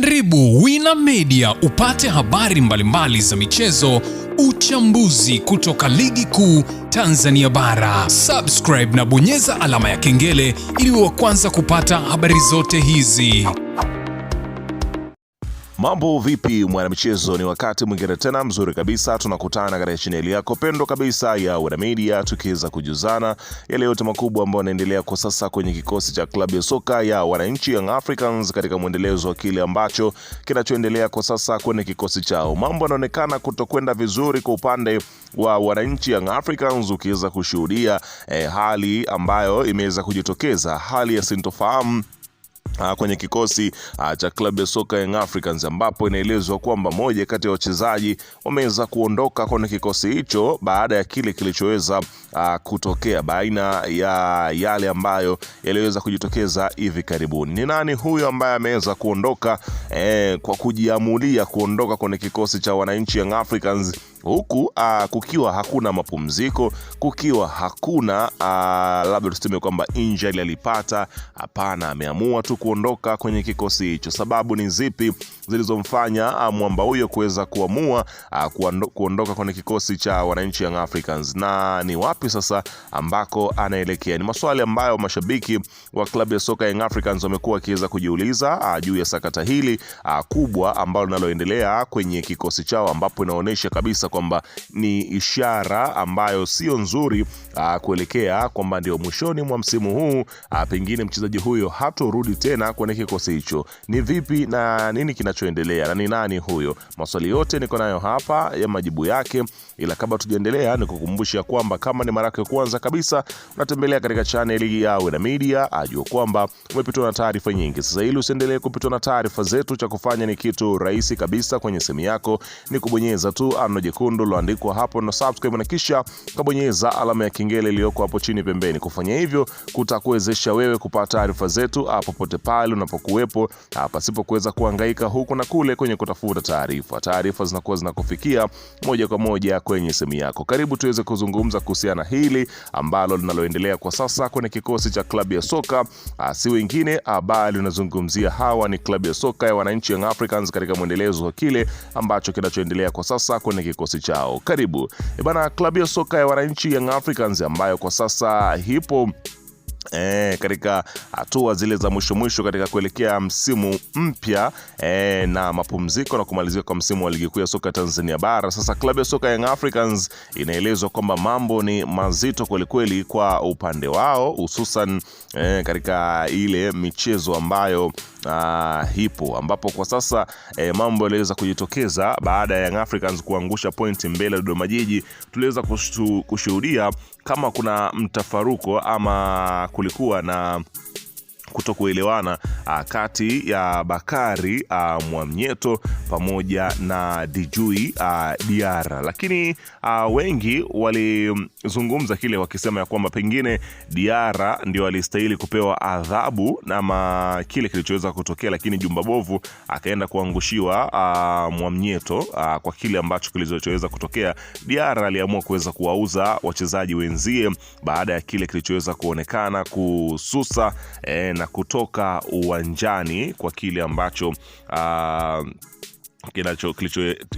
Karibu Wina Media upate habari mbalimbali za michezo, uchambuzi kutoka ligi kuu Tanzania bara. Subscribe na bonyeza alama ya kengele ili uwe wa kwanza kupata habari zote hizi. Mambo vipi mwanamichezo, ni wakati mwingine tena mzuri kabisa tunakutana katika chaneli yako pendo kabisa ya Wina Media, tukiweza kujuzana yale yote makubwa ambayo yanaendelea kwa sasa kwenye kikosi cha klabu ya soka ya wananchi Young Africans katika mwendelezo wa kile ambacho kinachoendelea kwa sasa kwenye kikosi chao. Mambo yanaonekana kutokwenda vizuri kwa upande wa wananchi Young Africans, ukiweza kushuhudia hali ambayo imeweza kujitokeza, hali ya sintofahamu kwenye kikosi cha klabu ya soka Young Africans, ambapo inaelezwa kwamba moja kati ya wachezaji wameweza kuondoka kwenye kikosi hicho baada ya kile kilichoweza kutokea baina ya yale ambayo yaliweza kujitokeza hivi karibuni. Ni nani huyo ambaye ameweza kuondoka kwa kujiamulia kuondoka kwenye kikosi cha wananchi Young Africans, huku kukiwa hakuna mapumziko, kukiwa hakuna labda tuseme kwamba injury alipata? Hapana, ameamua tu kuondoka kwenye kikosi hicho. Sababu ni zipi zilizomfanya mwamba huyo kuweza kuamua kuondoka kwenye kikosi cha wananchi Young Africans, na ni wapi sasa ambako anaelekea? Ni maswali ambayo mashabiki wa klabu ya soka Young Africans wamekuwa wakiweza kujiuliza juu ya sakata hili kubwa ambalo linaloendelea kwenye kikosi chao, ambapo inaonyesha kabisa kwamba ni ishara ambayo sio nzuri kuelekea kwamba ndio mwishoni mwa msimu huu pengine mchezaji huyo hatorudi tena kwenye kikosi hicho. Ni vipi na nini kinachoendelea na ni nani huyo? Maswali yote niko nayo hapa ya majibu yake, ila kabla tujaendelea nikukumbusha kwamba kama ni mara yako ya kwanza kabisa unatembelea katika channel ya Wina Media, ajua kwamba umepitwa na taarifa nyingi. Sasa ili usiendelee kupitwa na taarifa zetu, cha kufanya ni kitu rahisi kabisa. Kwenye simu yako ni kubonyeza tu ano jekundu loandikwa hapo na subscribe, na kisha kabonyeza alama ya kengele iliyoko hapo chini pembeni. Kufanya hivyo kutakuwezesha wewe kupata taarifa zetu popote pale unapokuwepo, pasipo kuweza kuhangaika huku na kule kwenye kutafuta taarifa. Taarifa zinakuwa zinakufikia moja kwa moja kwenye simu yako. Karibu tuweze kuzungumza kuhusiana hili ambalo linaloendelea kwa sasa kwenye kikosi cha klabu ya soka, si wengine bali unazungumzia hawa ni klabu ya soka ya wananchi Young Africans katika mwendelezo wa kile ambacho kinachoendelea kwa sasa kwenye kikosi chao. Karibu bana, klabu ya soka ya wananchi Young Africans ambayo kwa sasa hipo katika hatua zile za mwisho katika kuelekea msimu mpya na mapumziko na kumalizika kwa msimu wa ligi kuu ya soka Tanzania bara. Sasa klabu ya soka Young Africans inaelezwa kwamba mambo ni mazito kweli kwa upande wao, hususan katika ile michezo ambayo hipo, ambapo kwa sasa mambo yaliweza kujitokeza baada ya Young Africans kuangusha pointi mbele Dodoma Jiji. Tuliweza kushuhudia kama kuna mtafaruko ama kulikuwa na kutokuelewana kati ya Bakari Mwamnyeto pamoja na Djigui Diarra, lakini wengi walizungumza kile wakisema ya kwamba pengine Diarra ndio alistahili kupewa adhabu na kile kilichoweza kutokea, lakini Jumba Bovu akaenda kuangushiwa Mwamnyeto kwa kile ambacho kilichoweza kutokea. Diarra aliamua kuweza kuwauza wachezaji wenzie baada ya kile kilichoweza kuonekana kususa na kutoka uwanjani kwa kile ambacho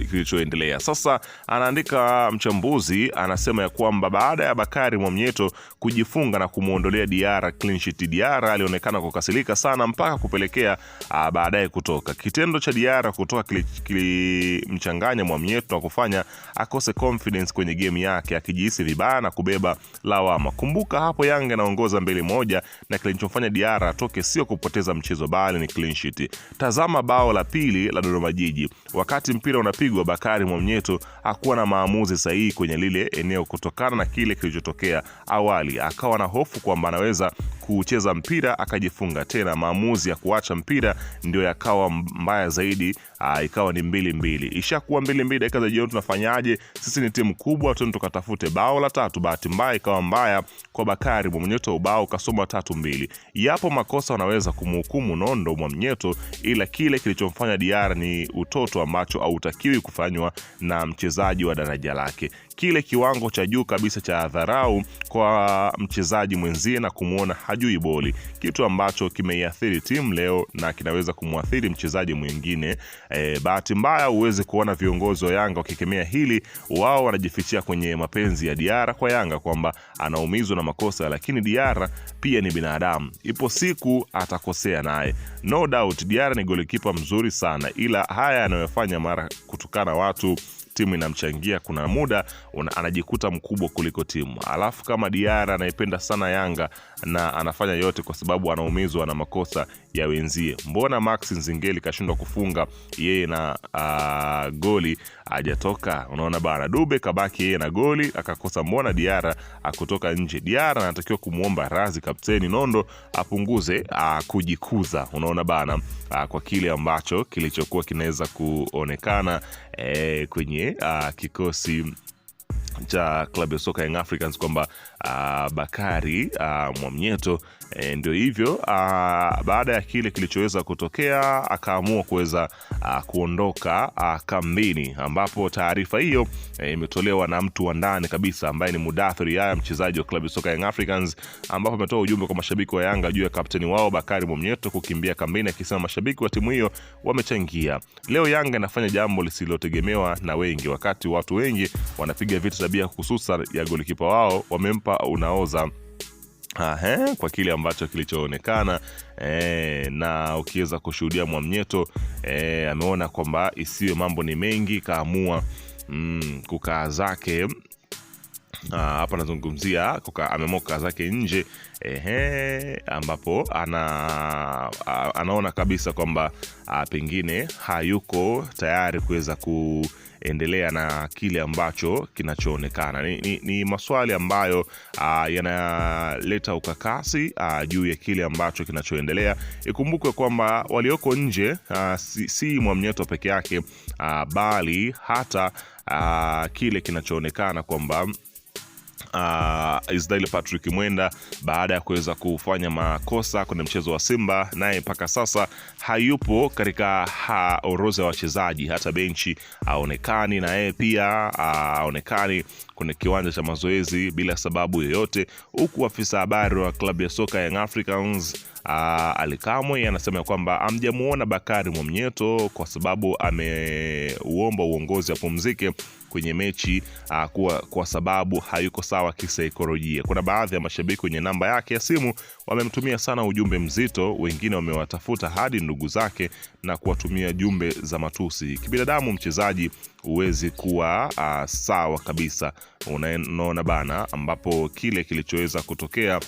kilichoendelea. Sasa anaandika mchambuzi, anasema ya kwamba baada ya Bakari Mwamnyeto kujifunga na kumuondolea Diarra clean sheet, Diarra alionekana kukasirika sana mpaka kupelekea baadaye kutoka. Kitendo cha Diarra kutoka kilimchanganya Mwamnyeto na kufanya akose confidence kwenye game yake, akijihisi vibaya na kubeba lawama. Kumbuka hapo Yanga anaongoza 2-1 na kilichofanya Diarra atoke sio kupoteza mchezo bali ni clean sheet. Tazama bao la pili la Dodoma Jiji. Wakati mpira unapigwa, Bakari Mwamnyeto hakuwa na maamuzi sahihi kwenye lile eneo kutokana na kile kilichotokea awali. Akawa na hofu kwamba anaweza kucheza mpira akajifunga tena. Maamuzi ya kuacha mpira ndio yakawa mbaya zaidi, ikawa ni 2-2. Ishakuwa 2-2 dakika za jioni, tunafanyaje? Sisi ni timu kubwa, tukatafute bao la tatu. Bahati mbaya ikawa mbaya kwa Bakari Mwamnyeto, ubao kasoma 3-2. Yapo makosa wanaweza kumhukumu nondo Mwamnyeto, ila kile kilichomfanya Diarra ni utoto ambacho hautakiwi kufanywa na mchezaji wa daraja lake. kile kiwango cha juu kabisa cha dharau kwa mchezaji mwenzie na kumuona hajui boli, kitu ambacho kimeiathiri timu leo na kinaweza kumwathiri mchezaji mwingine. Bahati mbaya uweze kuona viongozi wa Yanga wakikemea hili, wao wanajifichia kwenye mapenzi ya Diarra kwa Yanga kwamba anaumizwa na makosa, lakini Diarra pia ni binadamu, ipo siku atakosea naye. No doubt Diarra ni golikipa mzuri sana, ila haya anayofanya mara kutukana watu, timu inamchangia, kuna muda anajikuta mkubwa kuliko timu. Alafu kama Diarra anaipenda sana Yanga na anafanya yote kwa sababu anaumizwa na makosa ya wenzie, mbona Max Nzingeli kashindwa kufunga yeye na goli hajatoka? Unaona bana, Dube kabaki yeye na goli akakosa, mbona Diarra akutoka nje? Diarra anatakiwa kumuomba radhi kapteni Nondo apunguze kujikuza, unaona bana, kwa kile ambacho kilichokuwa kinaweza kuonekana kwenye kikosi cha klabu ya soka Young Africans kwamba Bakari Mwamnyeto ndio hivyo, baada ya kile kilichoweza kutokea akaamua kuweza kuondoka kambini, ambapo taarifa hiyo imetolewa na mtu wa ndani kabisa ambaye ni Mudathir Yahya, mchezaji wa klabu ya soka Young Africans, ambapo ametoa ujumbe kwa mashabiki wa Yanga juu ya kapteni wao Bakari Mwamnyeto kukimbia kambini, akisema mashabiki wa timu hiyo wamechangia. Leo Yanga inafanya jambo lisilotegemewa na wengi, wakati watu wengi wanapiga vita tabia hususan ya golikipa wao, wamempa unaoza kwa kile ambacho kilichoonekana. Na ukiweza kushuhudia Mwamnyeto ameona kwamba isiwe mambo ni mengi, kaamua kukaa zake hapa, nazungumzia ameamua kukaa zake nje, ambapo anaona kabisa kwamba pengine hayuko tayari kuweza kuendelea na kile ambacho kinachoonekana. Ni maswali ambayo yanaleta ukakasi juu ya kile ambacho kinachoendelea. Ikumbukwe kwamba walioko nje si Mwamnyeto peke yake, bali hata kile kinachoonekana kwamba Israel Patrick Mwenda, baada ya kuweza kufanya makosa kwenye mchezo wa Simba, naye mpaka sasa hayupo katika orodha ya wachezaji, hata benchi haonekani, na yeye pia haonekani kwenye kiwanja cha mazoezi bila sababu yoyote, huku afisa habari wa klabu ya soka Young Africans Ali Kamwe anasema kwamba amjamuona Bakari Mwamnyeto kwa sababu ameuomba uongozi apumzike kwenye mechi kwa sababu hayuko sawa kisaikolojia. Kuna baadhi ya mashabiki kwenye namba yake ya simu wamemtumia sana ujumbe mzito, wengine wamewatafuta hadi ndugu zake na kuwatumia jumbe za matusi. Kibinadamu mchezaji huwezi kuwa sawa kabisa, unaona bana, ambapo kile kilichoweza kutokea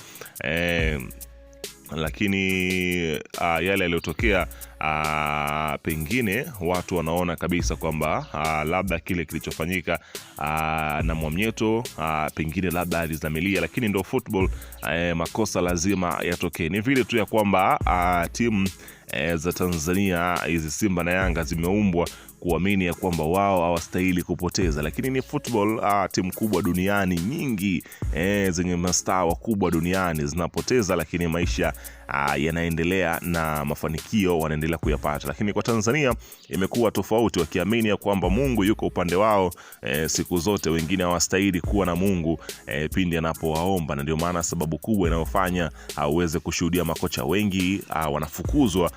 lakini yale yaliyotokea pengine watu wanaona kabisa kwamba labda kile kilichofanyika na Mwamnyeto pengine labda alizamilia, lakini ndio football, makosa lazima yatokee. Ni vile tu ya kwamba timu za Tanzania hizi Simba na Yanga zimeumbwa kuamini ya kwamba wao hawastahili kupoteza, lakini ni football. Timu kubwa duniani nyingi zenye mastaa wakubwa duniani zinapoteza, lakini maisha yanaendelea na mafanikio wanaendelea kuyapata. Lakini kwa Tanzania imekuwa tofauti, wakiamini ya kwamba Mungu yuko upande wao siku zote, wengine hawastahili kuwa na Mungu pindi anapowaomba, na ndio maana sababu kubwa inayofanya uweze kushuhudia makocha wengi wanafukuzwa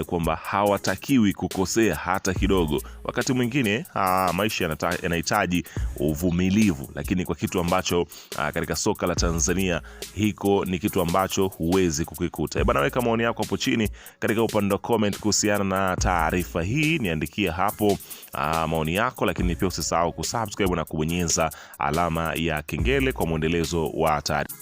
kwamba hawatakiwi kukosea hata kidogo. Wakati mwingine maisha yanahitaji uvumilivu, lakini kwa kitu ambacho katika soka la Tanzania hiko ni kitu ambacho huwezi kukikuta. Bana, weka maoni yako hapo chini katika upande wa comment kuhusiana na taarifa hii, niandikie hapo maoni yako, lakini pia usisahau kusubscribe na kubonyeza alama ya kengele kwa mwendelezo wa taarifa.